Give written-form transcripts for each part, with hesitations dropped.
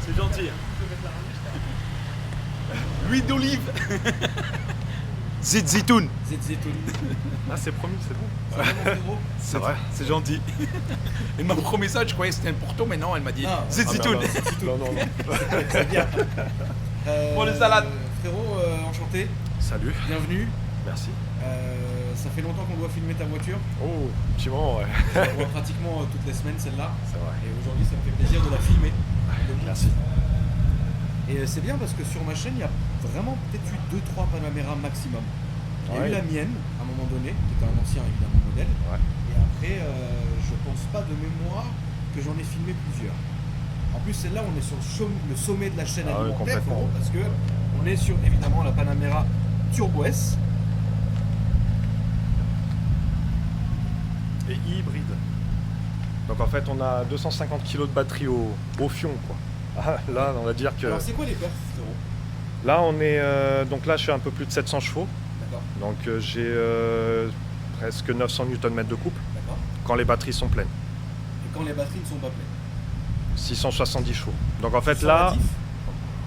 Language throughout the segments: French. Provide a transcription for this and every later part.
C'est gentil. L'huile d'olive. Zit zitoun. Zetoun. Ah, c'est promis, c'est bon. C'est vraiment frérot. C'est vrai, c'est gentil. Elle m'a promis ça, je croyais que c'était un Porto, mais non, elle m'a dit Ah, Zit zitoun. Non, non, non. C'est bien. Pour les salades. Frérot, enchanté. Salut, Bienvenue. merci. Ça fait longtemps qu'on doit filmer ta voiture. Oh, petit moment, ouais. On la voit pratiquement toutes les semaines celle-là. C'est vrai. Et aujourd'hui, ça me fait plaisir de la filmer. Merci. Et c'est bien parce que sur ma chaîne, il y a vraiment peut-être eu 2-3 Panamera maximum. Il y a eu Ouais. la mienne à un moment donné, qui était un ancien évidemment modèle. Ouais. Et après, je pense pas de mémoire que j'en ai filmé plusieurs. En plus, celle-là, on est sur le sommet de la chaîne Ah ouais, alimentaire, complètement. parce que on est sur évidemment la Panamera Turbo S. Et hybride. Donc en fait, on a 250 kg de batterie au fion, quoi. Ah, là, on va dire que... Alors, c'est quoi les perfs, frérot? Là, on est... donc là, je suis un peu plus de 700 chevaux. D'accord, Donc j'ai presque 900 Nm de couple d'accord. quand les batteries sont pleines. Et quand les batteries ne sont pas pleines? 670 chevaux. Donc en fait Sans là, additif?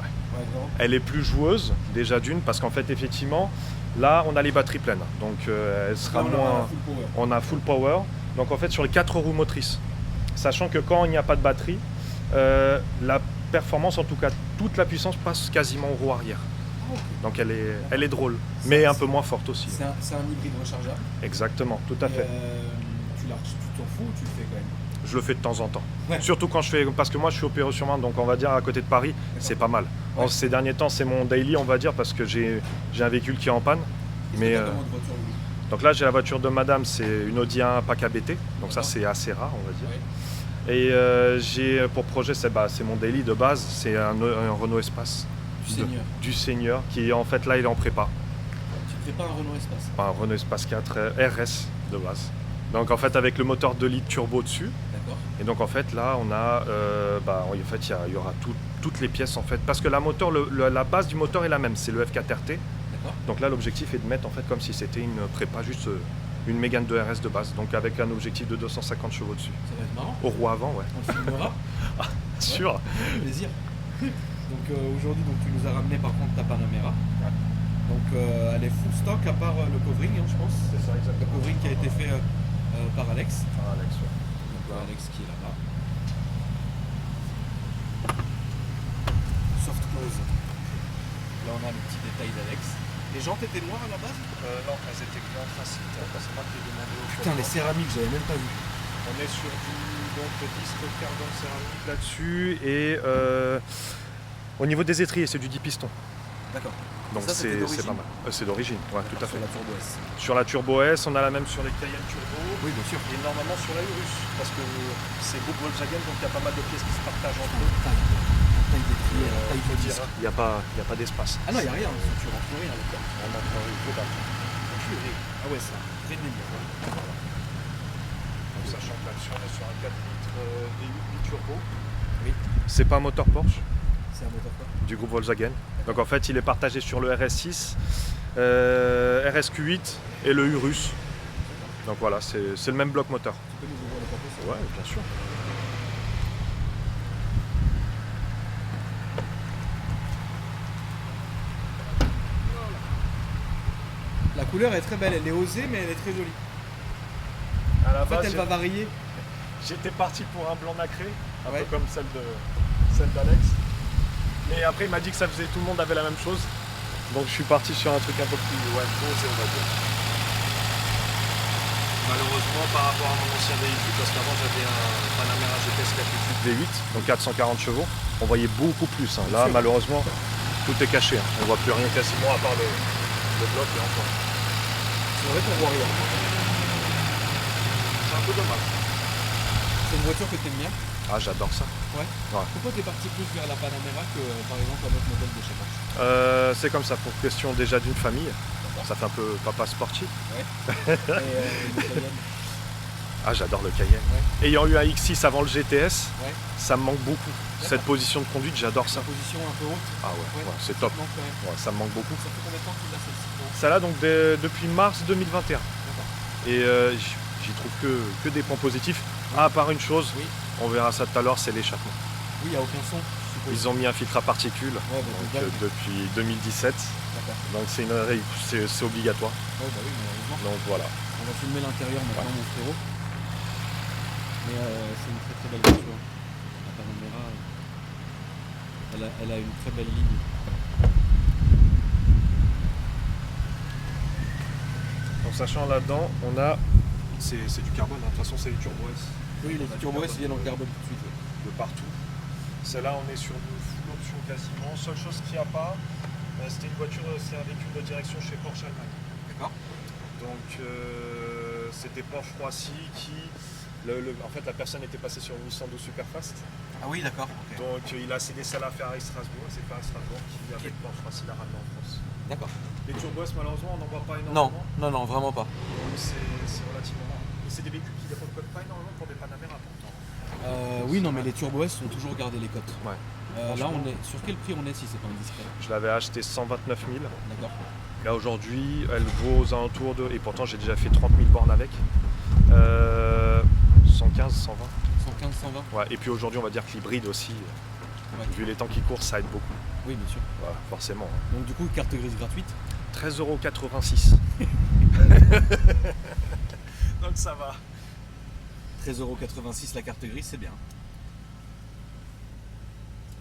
Ouais, vraiment. elle est plus joueuse déjà d'une parce qu'en fait effectivement, là on a les batteries pleines. Donc elle sera Là, on a moins... la full power. On a full power. Donc en fait sur les 4 roues motrices. Sachant que quand il n'y a pas de batterie, la performance, en tout cas toute la puissance passe quasiment aux roues arrière. Ah, ok. Donc elle est drôle, mais un peu moins forte aussi. C'est un hybride rechargeable. Exactement, tout à Et, fait. tu t'en fous ou tu le fais quand même? Je le fais de temps en temps. Ouais. Surtout quand je fais, parce que moi je suis opéré-sur-Marne, donc on va dire à côté de Paris, c'est pas mal. Ouais. Ces derniers temps, c'est mon daily, on va dire, parce que j'ai un véhicule qui est en panne. Mais Mais comment de voiture, lui? donc là, j'ai la voiture de madame, c'est une Audi A1 PAC ABT, donc ça D'accord. c'est assez rare, on va dire. Ouais. Et j'ai pour projet, c'est mon daily de base, c'est un Renault Espace Du Seigneur. du Seigneur, qui en fait là il est en prépa. Tu ne fais pas un Renault Espace? Enfin, un Renault Espace 4 RS de base. Donc en fait avec le moteur 2 litres turbo dessus. D'accord. Et donc en fait là on a, en fait il y aura toutes les pièces en fait, parce que la base du moteur est la même, c'est le F4 RT. D'accord. Donc là l'objectif est de mettre en fait comme si c'était une prépa, juste une Mégane 2 RS de base, donc avec un objectif de 250 chevaux dessus. Ça va être marrant. Au roue avant, ouais. On le filmera. Sûr. Avec plaisir. Donc aujourd'hui, tu nous as ramené par contre ta Panamera. Donc elle est full stock à part le covering, hein, je pense. C'est ça Le exactement. covering qui a été fait par Alex. Alex, ouais. Donc Alex qui est là-bas. Soft close. Là on a le petit détail d'Alex. Les jantes étaient noires à la base? Non, elles étaient bien faciles, c'est moi qui ai demandé au Putain, les céramiques, j'avais même pas vu. On est sur du disque carbone céramique là-dessus et au niveau des étriers, c'est du 10 pistons. D'accord. Donc Ça, c'était c'est d'origine? pas mal. C'est d'origine, ouais, tout à fait. Sur la Turbo S. Sur la Turbo S, on a la même sur les Cayenne Turbo Oui, bien sûr. et normalement sur la Urus parce que c'est groupe Volkswagen, donc il y a pas mal de pièces qui se partagent entre eux. Taille d'étrier, taille de disque. Il n'y a pas d'espace. Ah non, il n'y a rien, tu rentres rien là-dedans. On a que dalle. Ah ouais, ça. Vrai délire. Donc, sachant que là-dessus, on est sur un 4 litres V8 turbo. Oui. C'est pas un moteur Porsche C'est un moteur quoi? du groupe Volkswagen. Donc en fait, il est partagé sur le RS6, RSQ8 et le Urus. Donc voilà, c'est le même bloc moteur. Tu peux nous ouvrir le capot? Ouais, bien sûr. La couleur est très belle, elle est osée mais elle est très jolie. À la En fait, base, elle va varier. j'étais parti pour un blanc nacré, un Ouais. peu comme celle d'Alex. Mais après, il m'a dit que tout le monde avait la même chose. Donc je suis parti sur un truc un peu plus posé, on va dire. Malheureusement, par rapport à mon ancien véhicule, parce qu'avant j'avais un Panamera GTS 4 V8, donc 440 chevaux, on voyait beaucoup plus. Hein. Là, sûr. malheureusement, tout est caché. Hein. On voit plus rien quasiment à part le bloc et encore. C'est vrai qu'on voit rien. C'est un peu dommage. C'est une voiture que t'aimes bien? Ah, j'adore ça. Ouais. Ouais. Pourquoi t'es parti plus vers la Panamera que par exemple un autre modèle de chez Porsche? C'est comme ça, pour question déjà d'une famille. Ça fait un peu papa sportif. Ouais. Et le Cayenne? Ah, j'adore le Cayenne. Ouais. Ayant eu un X6 avant le GTS, Ouais. ça me manque beaucoup. Cette position de conduite, j'adore ça. Sa position un peu haute? Ah ouais, Ouais. c'est top. Ça te manque quand même. Ouais, ça me manque beaucoup. Ça fait combien de temps qu'il a celle-ci? Ça là, donc depuis mars 2021. D'accord. Et j'y trouve que des points positifs. À part une chose, Oui. on verra ça tout à l'heure, c'est l'échappement. Oui, il n'y a aucun son. suppose. Ils ont mis un filtre à particules Ouais, bah, donc, depuis 2017. D'accord. Donc c'est obligatoire. Ouais, bah oui, malheureusement. Donc voilà. On va filmer l'intérieur maintenant, mon frérot. Mais c'est une très très belle voiture. La Panamera, elle a une très belle ligne. Donc sachant là-dedans, on a. C'est du carbone, hein. De toute façon c'est les Turbo S. Oui, les Turbo S viennent en carbone tout de suite. De partout. Celle-là on est sur une full option quasiment. Seule chose qu'il n'y a pas, c'était une voiture, c'est un véhicule de direction chez Porsche Allemagne. D'accord. Donc c'était Porsche Roissy qui. En fait la personne était passée sur une Nissan 12 Superfast. Ah oui, d'accord. Okay. Donc il a cédé ça à la Ferrari Strasbourg. C'est Ferrari Strasbourg qui avec Porsche Roissy l'a ramené en France. D'accord. Les Turbo S malheureusement on n'en voit pas énormément. Non, vraiment pas. Donc c'est relativement rare. Et c'est des véhicules qui ne dépendent pas énormément pour des Panamera pourtant. Oui, non, mais les Turbo S ont toujours gardé les cotes. Ouais. Là, on est sur quel prix on est si c'est pas indiscret? Je l'avais acheté 129 000. D'accord. Là aujourd'hui, elle vaut aux alentours de. Et pourtant, j'ai déjà fait 30 000 bornes avec. 115, 120. 115, 120. Ouais. Et puis aujourd'hui, on va dire que l'hybride aussi, Ouais. vu les temps qui courent, ça aide beaucoup. Oui, bien sûr. Voilà, forcément. Donc, du coup, carte grise gratuite. 13,86 €. Donc ça va. 13,86 € la carte grise, c'est bien.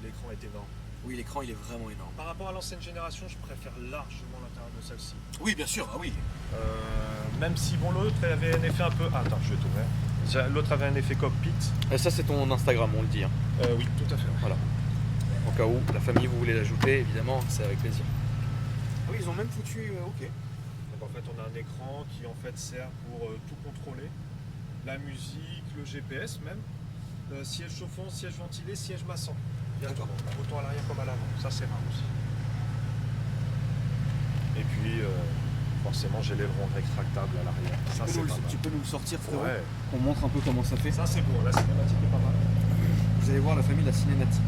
L'écran est énorme. Oui, l'écran il est vraiment énorme. Par rapport à l'ancienne génération, je préfère largement l'intérieur de celle-ci. Oui, bien sûr, ah oui. Même si bon, l'autre avait un effet un peu. Ah, attends, je vais t'ouvrir. L'autre avait un effet cockpit. Et ça, c'est ton Instagram, on le dit. Hein. Oui, tout à fait. Voilà. Au cas où la famille vous voulez l'ajouter, évidemment, c'est avec plaisir. Ah oui, ils ont même foutu. Ok. Donc en fait, on a un écran qui en fait sert pour tout contrôler. La musique, le GPS même. Siège chauffant, siège ventilé, siège massant. D'accord. Autant à l'arrière comme à l'avant. Ça, c'est rare aussi. Et puis, forcément, j'ai l'aileron rétractable à l'arrière. Ça, c'est pas mal. Tu peux nous le sortir, frérot. Ouais. On montre un peu comment ça fait. Ça, c'est beau. La cinématique est pas mal. Vous allez voir la famille, la cinématique.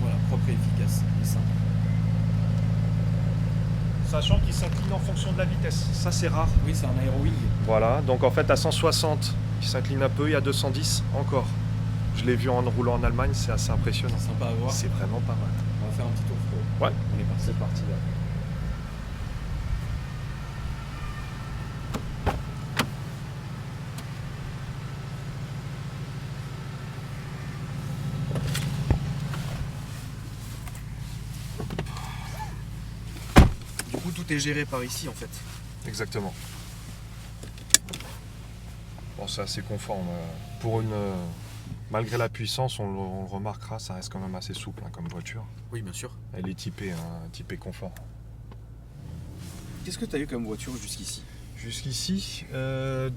Voilà, propre et efficace et simple. Sachant qu'il s'incline en fonction de la vitesse. Ça, c'est rare. Oui, c'est un aérowing. Voilà, donc en fait à 160, il s'incline un peu, et à 210 encore. Je l'ai vu en roulant en Allemagne, c'est assez impressionnant. Sympa à voir. C'est vraiment pas mal. On va faire un petit tour, frérot. Ouais, On est parti. c'est parti là. Du coup, tout est géré par ici, en fait. Exactement. Bon, c'est assez conforme. Pour une, malgré la puissance, on le remarquera, ça reste quand même assez souple hein, comme voiture. Oui, bien sûr. Elle est typée, hein, typée confort. Qu'est-ce que tu as eu comme voiture jusqu'ici? Jusqu'ici,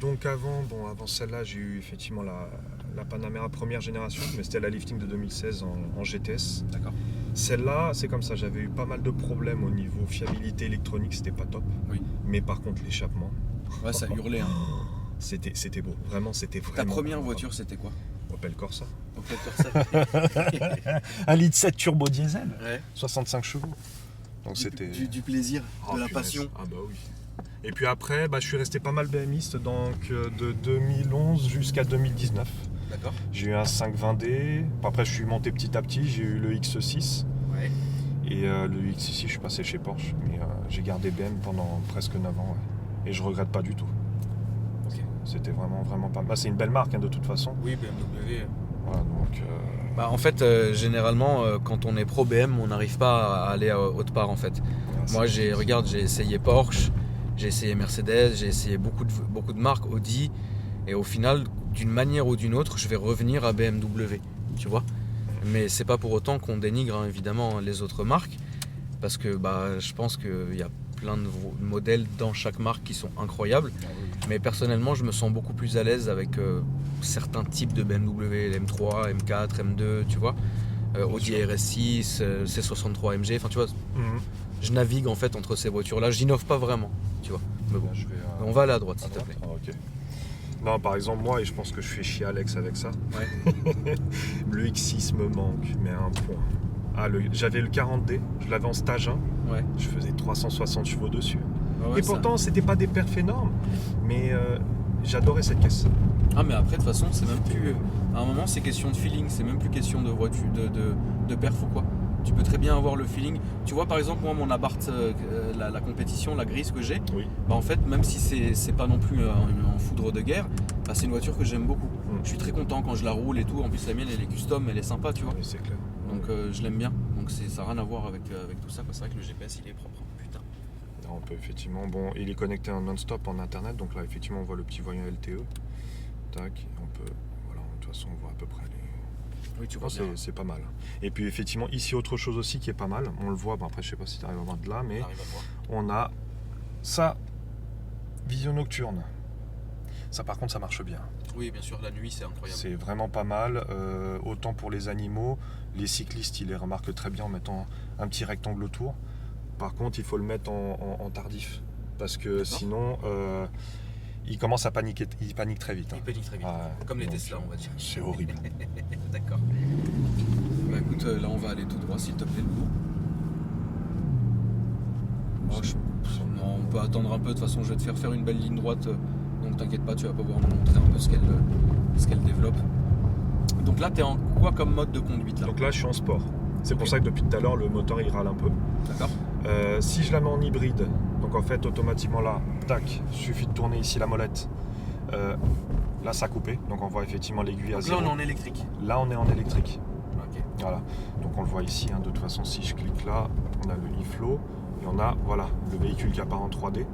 donc avant celle-là, j'ai eu effectivement la Panamera première génération, mais c'était la lifting de 2016 en GTS. D'accord. Celle-là, c'est comme ça, j'avais eu pas mal de problèmes au niveau fiabilité électronique, c'était pas top. Oui. Mais par contre, l'échappement, Ouais, ça hurlait. Hein. c'était beau. Vraiment, c'était vraiment. Ta première beau. voiture, c'était quoi? Opel Corsa. Opel Corsa. 1,7 litre turbo diesel, Ouais. 65 chevaux. Donc c'était. Du plaisir, Oh, de la punaise. passion. Ah bah oui. Et puis après, je suis resté pas mal BMiste, donc de 2011 jusqu'à 2019. D'accord. J'ai eu un 520D. Après, je suis monté petit à petit. J'ai eu le X6. Ouais. Et le X6, je suis passé chez Porsche. Mais j'ai gardé BM pendant presque 9 ans. Ouais. Et je regrette pas du tout. Ok. C'était vraiment, vraiment pas mal. C'est une belle marque hein, de toute façon. Oui, BMW. Voilà, donc, Bah, en fait, généralement, quand on est pro BM, on n'arrive pas à aller à autre part, en fait. Moi, j'ai essayé Porsche, j'ai essayé Mercedes, j'ai essayé beaucoup de marques, Audi. Et au final, d'une manière ou d'une autre, je vais revenir à BMW, tu vois. Mais c'est pas pour autant qu'on dénigre hein, évidemment les autres marques, parce que je pense qu'il y a plein de modèles dans chaque marque qui sont incroyables. Mais personnellement, je me sens beaucoup plus à l'aise avec certains types de BMW, l'M3, M4, M2, tu vois. Audi RS6, C63 MG, enfin tu vois. Je navigue en fait entre ces voitures-là, j'innove pas vraiment, tu vois. Mais bon, on va aller à droite s'il te plaît. Ah, ok. Non, par exemple, moi, et je pense que je fais chier Alex avec ça, Ouais. le X6 me manque, mais à un point. Ah, j'avais le 40D, je l'avais en stage 1, Ouais. je faisais 360 chevaux dessus. Ouais, Et pourtant, c'était pas des perfs énormes, mais j'adorais cette caisse. Ah mais après de toute façon c'est même plus. À un moment c'est question de feeling, c'est même plus question de voiture, de perf ou quoi. Tu peux très bien avoir le feeling. Tu vois par exemple moi mon Abarth, la compétition, la grise que j'ai, Oui. bah en fait même si c'est pas non plus en foudre de guerre, bah, c'est une voiture que j'aime beaucoup. Je suis très content quand je la roule et tout. En plus la mienne elle est custom, elle est sympa tu vois. Oui, c'est clair. Donc je l'aime bien. Donc ça n'a rien à voir avec tout ça. C'est vrai que le GPS il est propre. Putain. Là, on peut effectivement, bon, il est connecté en non-stop en internet, donc là effectivement on voit le petit voyant LTE. Tac, et on peut, voilà, de toute façon on voit à peu près les. Oui tu vois Oh, bien. c'est pas mal. Et puis effectivement ici autre chose aussi qui est pas mal, on le voit, bon, après je sais pas si tu arrives à voir de là, mais On arrive à voir. on a ça, vision nocturne. Ça par contre ça marche bien. Oui bien sûr la nuit c'est incroyable. C'est vraiment pas mal, autant pour les animaux, les cyclistes ils les remarquent très bien en mettant un petit rectangle autour. Par contre il faut le mettre en tardif, parce que sinon il commence à paniquer, il panique très vite. Il panique très vite. Ah, Comme les donc, Tesla on va dire. C'est horrible. D'accord. Bah écoute, là on va aller tout droit s'il te plaît le bout. Non, on peut attendre un peu, de toute façon je vais te faire une belle ligne droite, donc t'inquiète pas, tu vas pouvoir nous montrer un peu ce qu'elle développe. Donc là t'es en quoi comme mode de conduite là? Donc là je suis en sport. C'est Ok. pour ça que depuis tout à l'heure le moteur il râle un peu. D'accord. Si je la mets en hybride, donc en fait automatiquement là, tac, suffit de tourner ici la molette. Là ça a coupé, donc on voit effectivement l'aiguille à Donc là zéro. on est en électrique. Là on est en électrique. Ok. Voilà, donc on le voit ici, hein, de toute façon si je clique là, on a le e-flow et on a voilà, le véhicule qui apparaît en 3D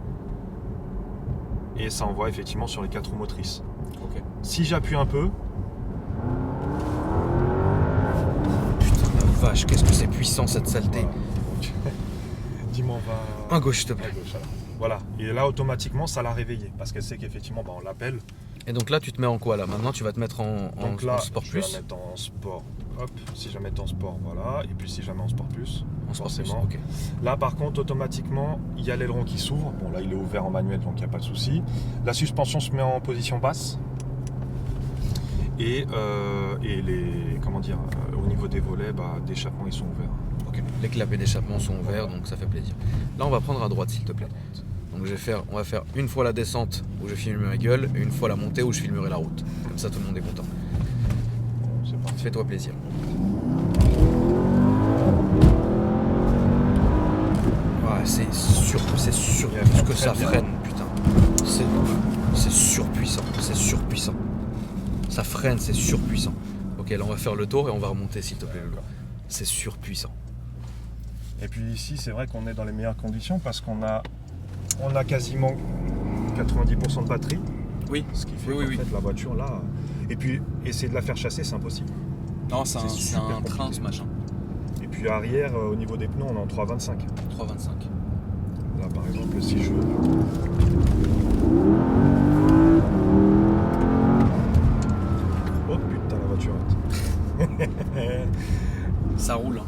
et ça envoie effectivement sur les 4 roues motrices. Ok. Si j'appuie un peu, Putain la vache, qu'est-ce que c'est puissant cette saleté. voilà. Donc, dis-moi on va À gauche s'il te à plaît. gauche alors. Voilà, et là automatiquement ça l'a réveillé parce qu'elle sait qu'effectivement on l'appelle. Et donc là tu te mets en quoi là? Maintenant tu vas te mettre en Donc là, sport je vais plus. la mettre en sport. Hop, si je la mets en sport, voilà. Et puis si je la mets en sport plus, En sport plus, forcément. ok. Là, par contre, automatiquement, il y a l'aileron qui s'ouvre. Bon, là, il est ouvert en manuel, donc il n'y a pas de souci. La suspension se met en position basse. Et les, comment dire, au niveau des volets, d'échappement, ils sont ouverts. Ok. Les clapets d'échappement sont ouverts, donc ça fait plaisir. Là, on va prendre à droite, s'il te plaît. Donc on va faire une fois la descente où je filmerai ma gueule et une fois la montée où je filmerai la route. Comme ça, tout le monde est content. Bon, c'est parti. Fais-toi plaisir. Ouais, c'est sûr ce que ça freine, putain. C'est surpuissant, c'est surpuissant. Ça freine, c'est surpuissant. Ok, là on va faire le tour et on va remonter, s'il te plaît, Lolo. C'est surpuissant. Et puis ici, c'est vrai qu'on est dans les meilleures conditions parce qu'on a quasiment 90% de batterie. Oui, Ce qui fait Oui, qu'en oui, fait, la voiture, là... Et puis, essayer de la faire chasser, c'est impossible. non, c'est super un train compliqué. ce machin. Et puis arrière, au niveau des pneus, on est en 3,25. 3,25. Là, par exemple, si je... Oh putain, la voiturette. Ça roule, hein.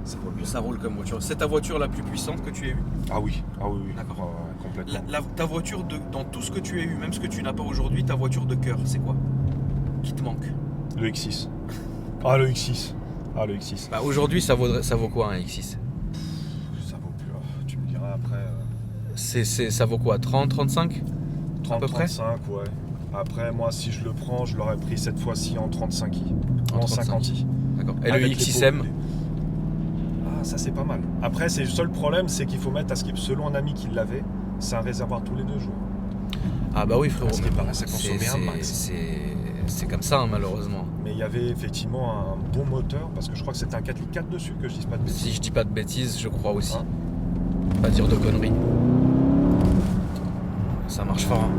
Ça roule bien. Ça roule comme voiture. C'est ta voiture la plus puissante que tu aies eue? Ah oui, oui. D'accord. Ouais, complètement. Ta voiture, dans tout ce que tu as eu, même ce que tu n'as pas aujourd'hui, ta voiture de cœur, c'est quoi qui te manque? Le X6. Ah, le X6. Ah, le X6. Bah, aujourd'hui, ça vaut quoi un X6? Ça vaut plus. Tu me diras après. Ça vaut quoi? 30, 35? 30, à peu près 35, ouais. Après, moi, si je le prends, je l'aurais pris cette fois-ci en 35i. En En 35i. 50i. D'accord. Et Avec le les X6M? pots. Ah, ça c'est pas mal. Après, c'est le seul problème, c'est qu'il faut mettre à ce qui, selon un ami qui l'avait, c'est un réservoir tous les 2 jours. Ah bah oui frérot. Parce qu'il paraît, ça consommait un max. C'est comme ça hein, malheureusement. Mais il y avait effectivement un bon moteur, parce que je crois que c'était un 4 litres 4 dessus, que je dise pas de bêtises. Si je dis pas de bêtises, je crois aussi. Hein? Pas dire de conneries. Ça marche fort. Hein.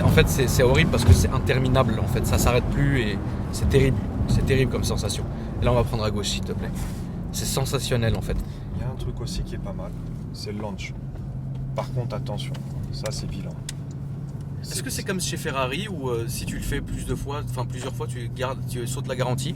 En fait c'est horrible parce que c'est interminable en fait. Ça s'arrête plus et c'est terrible. C'est terrible comme sensation. Et là on va prendre à gauche s'il te plaît. C'est sensationnel en fait. Il y a un truc aussi qui est pas mal, c'est le launch. Par contre, attention, ça c'est vilain. Est-ce que c'est comme chez Ferrari où si tu le fais plusieurs fois, tu sautes la garantie?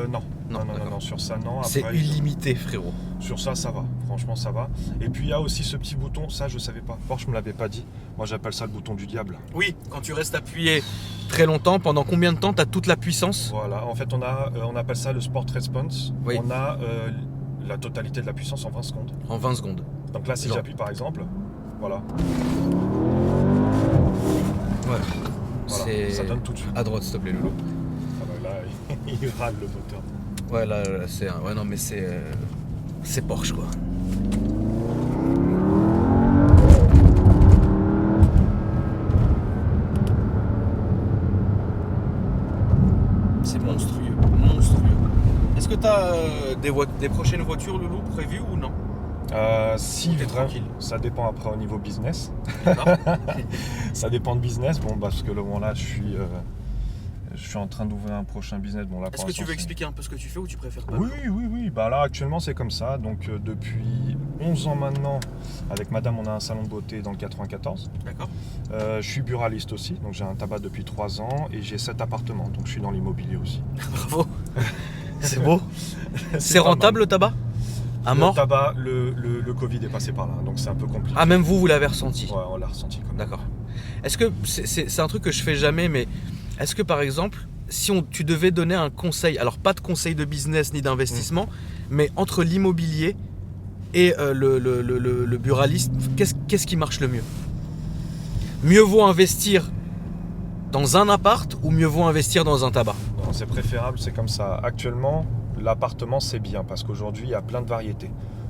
Non. Non, Non, d'accord. sur ça, non. C'est Après, illimité frérot. sur ça va. Franchement, ça va. Et puis, il y a aussi ce petit bouton, ça, je savais pas. Porsche me l'avait pas dit. Moi, j'appelle ça le bouton du diable. Oui, quand tu restes appuyé très longtemps, pendant combien de temps tu as toute la puissance? Voilà. En fait, on appelle ça le Sport Response. Oui. On a la totalité de la puissance en 20 secondes. En 20 secondes. Donc là, si Genre. j'appuie par exemple, voilà, Ouais. voilà, C'est ça donne tout de suite. à droite, s'il te plaît, Loulou. Ah bah là, il râle le moteur. Ouais, là, c'est ouais, non, mais c'est Porsche, quoi. C'est monstrueux, monstrueux. Est-ce que t'as des prochaines voitures, Loulou, prévues ou non? Si T'es vraiment, tranquille. ça dépend après au niveau business. D'accord. Ça dépend de business. Bon, parce que là, je suis en train d'ouvrir un prochain business. Bon, là, pour Est-ce que tu l'instant, veux c'est- expliquer un peu ce que tu fais ou tu préfères pas? Oui. Bah là, actuellement, c'est comme ça. Donc, depuis 11 ans maintenant, avec madame, on a un salon de beauté dans le 94. D'accord. Je suis buraliste aussi. Donc, j'ai un tabac depuis 3 ans et j'ai 7 appartements. Donc, je suis dans l'immobilier aussi. Bravo. C'est beau. C'est pas rentable mal. le tabac? À Le mort? tabac, le Covid est passé par là. Donc, c'est un peu compliqué. Ah, même vous l'avez ressenti? Ouais, on l'a ressenti quand même. D'accord. Est-ce que c'est un truc que je fais jamais, mais est-ce que par exemple, si tu devais donner un conseil, alors pas de conseil de business ni d'investissement, mais entre l'immobilier et le buraliste, qu'est-ce qui marche le mieux? Mieux vaut investir dans un appart ou mieux vaut investir dans un tabac? Non, c'est préférable, c'est comme ça. Actuellement, l'appartement, c'est bien parce qu'aujourd'hui, il y a plein de variétés.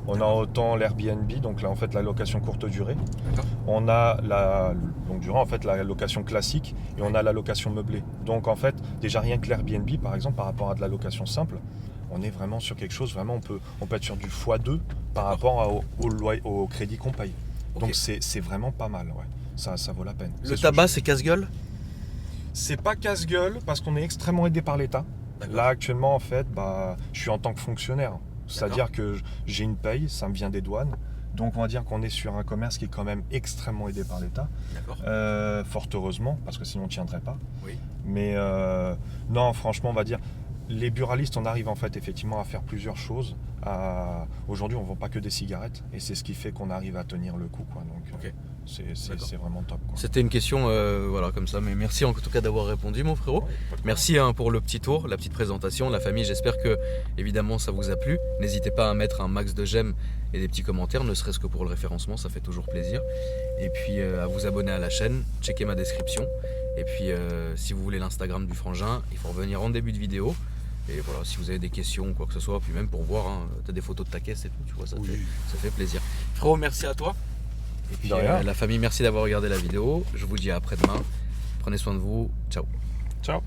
On a autant l'Airbnb, donc là, en fait, la location courte durée. D'accord. On a la longue durée, en fait, la location classique et on a la location meublée. Donc, en fait, déjà rien que l'Airbnb, par exemple, par rapport à de la location simple, on est vraiment sur quelque chose, vraiment, on peut être sur du x2 par rapport au crédit qu'on paye. Ok. Donc, c'est vraiment pas mal, ouais. Ça vaut la peine. Le C'est tabac, sûr. c'est casse-gueule? C'est pas casse-gueule parce qu'on est extrêmement aidé par l'État. D'accord. Là, actuellement, en fait, je suis en tant que fonctionnaire. C'est-à-dire que j'ai une paye, ça me vient des douanes. Donc, on va dire qu'on est sur un commerce qui est quand même extrêmement aidé par l'État. D'accord. Fort heureusement, parce que sinon, on ne tiendrait pas. Oui. Mais non, franchement, on va dire, les buralistes, on arrive en fait effectivement à faire plusieurs choses. Aujourd'hui, on ne vend pas que des cigarettes. Et c'est ce qui fait qu'on arrive à tenir le coup, quoi. Donc, Ok. c'est vraiment top, quoi. C'était une question, voilà, comme ça. Mais merci en tout cas d'avoir répondu, mon frérot. Ouais, pas de problème. Merci pour le petit tour, la petite présentation, la famille. J'espère que, évidemment, ça vous a plu. N'hésitez pas à mettre un max de j'aime et des petits commentaires, ne serait-ce que pour le référencement, ça fait toujours plaisir. Et puis, à vous abonner à la chaîne, checker ma description. Et puis, si vous voulez l'Instagram du frangin, il faut revenir en début de vidéo. Et voilà, si vous avez des questions ou quoi que ce soit, puis même pour voir, tu as des photos de ta caisse et tout, tu vois, ça fait plaisir. Frérot, merci à toi. Et puis, De rien. la famille, merci d'avoir regardé la vidéo. Je vous dis à après-demain. Prenez soin de vous. Ciao. Ciao.